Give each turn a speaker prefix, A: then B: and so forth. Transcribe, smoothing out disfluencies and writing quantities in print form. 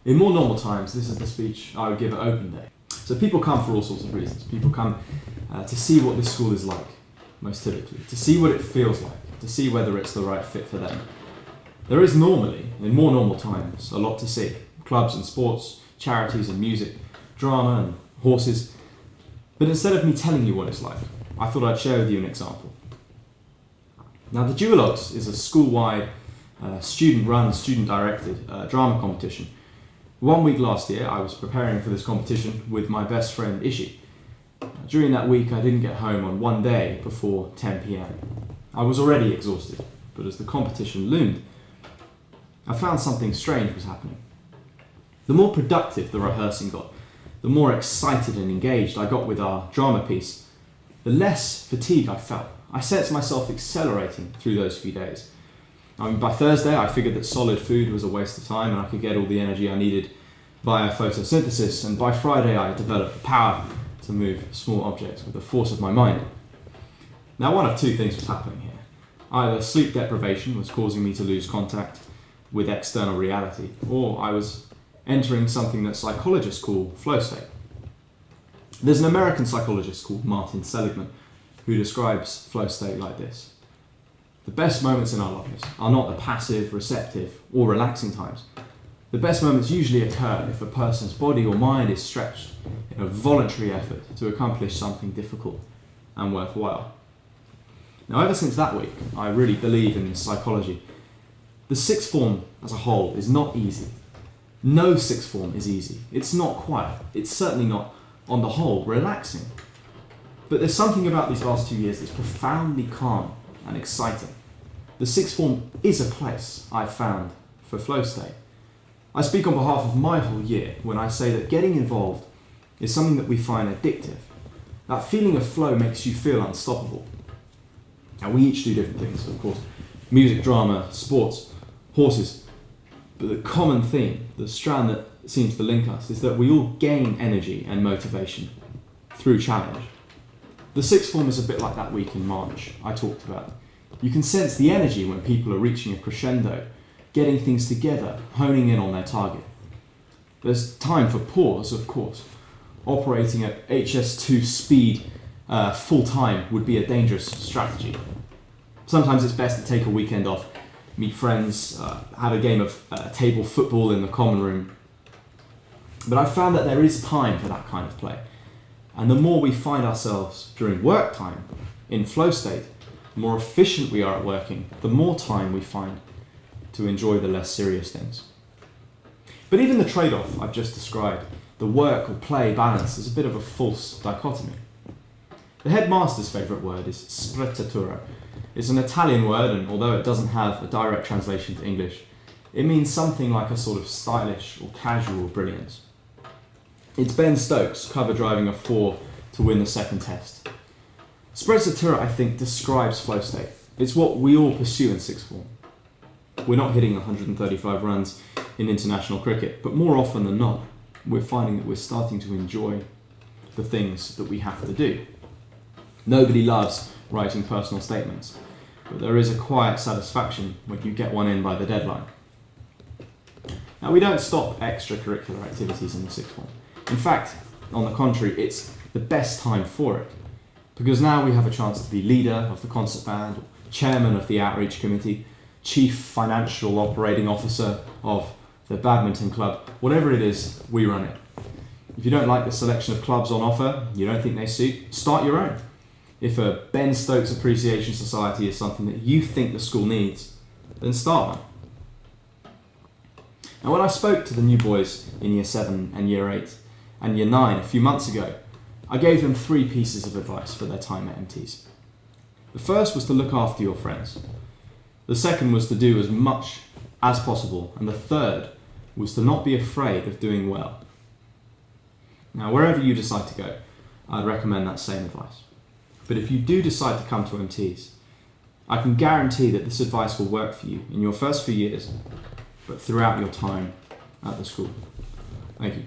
A: In more normal times, this is the speech I would give at open day. So people come for all sorts of reasons. People come to see what this school is like, most typically, to see what it feels like, to see whether it's the right fit for them. There is normally, in more normal times, a lot to see. Clubs and sports, charities and music, drama and horses. But instead of me telling you what it's like, I thought I'd share with you an example. Now, the Duologues is a school-wide, student-run, student-directed drama competition. 1 week last year, I was preparing for this competition with my best friend Ishi. During that week, I didn't get home on one day before 10 p.m. I was already exhausted, but as the competition loomed, I found something strange was happening. The more productive the rehearsing got, the more excited and engaged I got with our drama piece, the less fatigue I felt. I sensed myself accelerating through those few days. By Thursday, I figured that solid food was a waste of time and I could get all the energy I needed via photosynthesis, and by Friday I developed the power to move small objects with the force of my mind. Now, one of two things was happening here. Either sleep deprivation was causing me to lose contact with external reality, or I was entering something that psychologists call flow state. There's an American psychologist called Martin Seligman who describes flow state like this. The best moments in our lives are not the passive, receptive, or relaxing times. The best moments usually occur if a person's body or mind is stretched in a voluntary effort to accomplish something difficult and worthwhile. Now, ever since that week, I really believe in psychology. The sixth form as a whole is not easy. No sixth form is easy. It's not quiet. It's certainly not, on the whole, relaxing. But there's something about these last 2 years that's profoundly calm and exciting. The sixth form is a place I've found for flow state. I speak on behalf of my whole year when I say that getting involved is something that we find addictive. That feeling of flow makes you feel unstoppable. Now, we each do different things, of course. Music, drama, sports, horses. But the common theme, the strand that seems to link us, is that we all gain energy and motivation through challenge. The sixth form is a bit like that week in March I talked about. You can sense the energy when people are reaching a crescendo, getting things together, honing in on their target. There's time for pause, of course. Operating at HS2 speed full time would be a dangerous strategy. Sometimes it's best to take a weekend off, meet friends, have a game of table football in the common room. But I've found that there is time for that kind of play. And the more we find ourselves during work time in flow state, the more efficient we are at working, the more time we find to enjoy the less serious things. But even the trade-off I've just described, the work or play balance, is a bit of a false dichotomy. The headmaster's favourite word is sprezzatura. It's an Italian word, and although it doesn't have a direct translation to English, it means something like a sort of stylish or casual brilliance. It's Ben Stokes cover driving a 4 to win the second test. Sprezzatura, I think, describes flow state. It's what we all pursue in sixth form. We're not hitting 135 runs in international cricket, but more often than not, we're finding that we're starting to enjoy the things that we have to do. Nobody loves writing personal statements, but there is a quiet satisfaction when you get one in by the deadline. Now, we don't stop extracurricular activities in the sixth form. In fact, on the contrary, it's the best time for it, because now we have a chance to be leader of the concert band, or chairman of the outreach committee, chief financial operating officer of the badminton club. Whatever it is, we run it. If you don't like the selection of clubs on offer, you don't think they suit, start your own. If a Ben Stokes Appreciation Society is something that you think the school needs, then start one. Now, when I spoke to the new boys in Year 7 and Year 8 and Year 9 a few months ago, I gave them 3 pieces of advice for their time at MTs. The first was to look after your friends. The second was to do as much as possible. And the third was to not be afraid of doing well. Now, wherever you decide to go, I'd recommend that same advice. But if you do decide to come to MTs, I can guarantee that this advice will work for you in your first few years, but throughout your time at the school. Thank you.